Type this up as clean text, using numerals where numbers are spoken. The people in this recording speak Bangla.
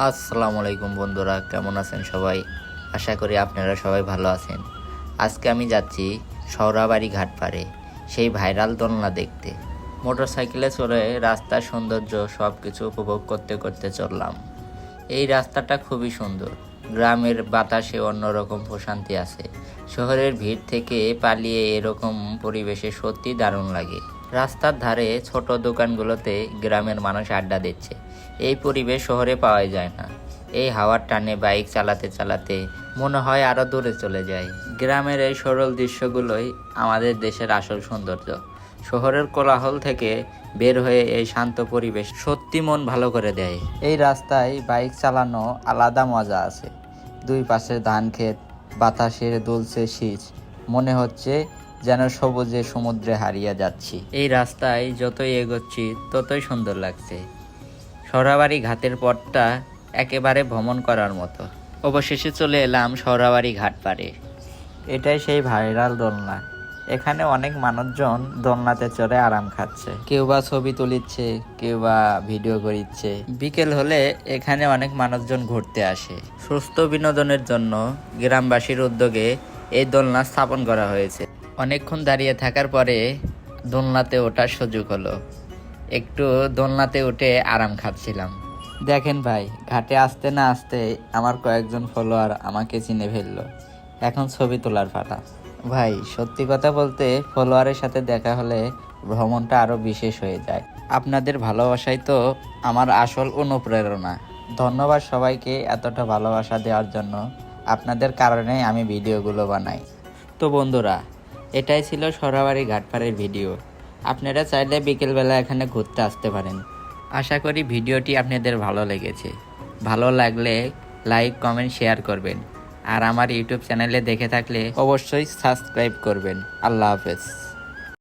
আসসালামু আলাইকুম বন্ধুরা, কেমন আছেন সবাই? আশা করি আপনারা সবাই ভালো আছেন। আজকে আমি যাচ্ছি সৌরাবাড়ি ঘাট পাড়ে সেই ভাইরাল দোলনা দেখতে। মোটরসাইকেলে চড়ে রাস্তার সৌন্দর্য সব কিছু উপভোগ করতে করতে চললাম। এই রাস্তাটা খুবই সুন্দর, গ্রামের বাতাসে অন্যরকম প্রশান্তি আছে। শহরের ভিড় থেকে পালিয়ে এরকম পরিবেশে সত্যি দারুণ লাগে। রাস্তার ধারে ছোট দোকানগুলোতে গ্রামের মানুষ আড্ডা দিচ্ছে। এই পরিবেশ শহরে পাওয়া যায় না। এই হাওয়ার টানে বাইক চালাতে চালাতে মনে হয় আরও দূরে চলে যায়। গ্রামের এই সরল দৃশ্যগুলোই আমাদের দেশের আসল সৌন্দর্য। শহরের কোলাহল থেকে বের হয়ে এই শান্ত পরিবেশ সত্যি মন ভালো করে দেয়। এই রাস্তায় বাইক চালানো আলাদা মজা আছে। দুই পাশে ধান ক্ষেত, বাতাসের দুলছে শীষ, মনে হচ্ছে যেন সবুজে সমুদ্রে হারিয়ে যাচ্ছি। এই রাস্তায় যতই এগোচ্ছি ততই সুন্দর লাগছে। সৌরাবাড়ি ঘাটের পথটা একেবারে ভ্রমণ করার মতো। অবশেষে চলে এলাম সৌরাবাড়ি ঘাট পাড়ে। এটাই সেই ভাইরাল দোলনা। এখানে অনেক মানুষজন দোলনাতে চড়ে আরাম খাচ্ছে, কেউ বা ছবি তুলিচ্ছে, কেউ বা ভিডিও করিচ্ছে। বিকেল হলে এখানে অনেক মানুষজন ঘুরতে আসে। সুস্থ বিনোদনের জন্য গ্রামবাসীর উদ্যোগে এই দোলনা স্থাপন করা হয়েছে। অনেকক্ষণ দাঁড়িয়ে থাকার পরে দোলনাতে ওঠার সুযোগ হলো। একটু দোলনাতে উঠে আরাম খাচ্ছিলাম। দেখেন ভাই, ঘাটে আসতে না আসতে আমার কয়েকজন ফলোয়ার আমাকে চিনে ফেললো। এখন ছবি তোলার পালা। ভাই, সত্যি কথা বলতে ফলোয়ারের সাথে দেখা হলে ভ্রমণটা আরও বিশেষ হয়ে যায়। আপনাদের ভালোবাসাই তো আমার আসল অনুপ্রেরণা। ধন্যবাদ সবাইকে এতটা ভালোবাসা দেওয়ার জন্য। আপনাদের কারণেই আমি ভিডিওগুলো বানাই। তো বন্ধুরা, এটাই ছিল সৌরাবাড়ি ঘাটপাড়ের ভিডিও। আপনারা চাইলে বিকেলবেলা এখানে ঘুরতে আসতে পারেন। আশা করি ভিডিওটি আপনাদের ভালো লেগেছে। ভালো লাগলে লাইক, কমেন্ট, শেয়ার করবেন। আর আমার ইউটিউব চ্যানেলে দেখে থাকলে অবশ্যই সাবস্ক্রাইব করবেন। আল্লাহ হাফেজ।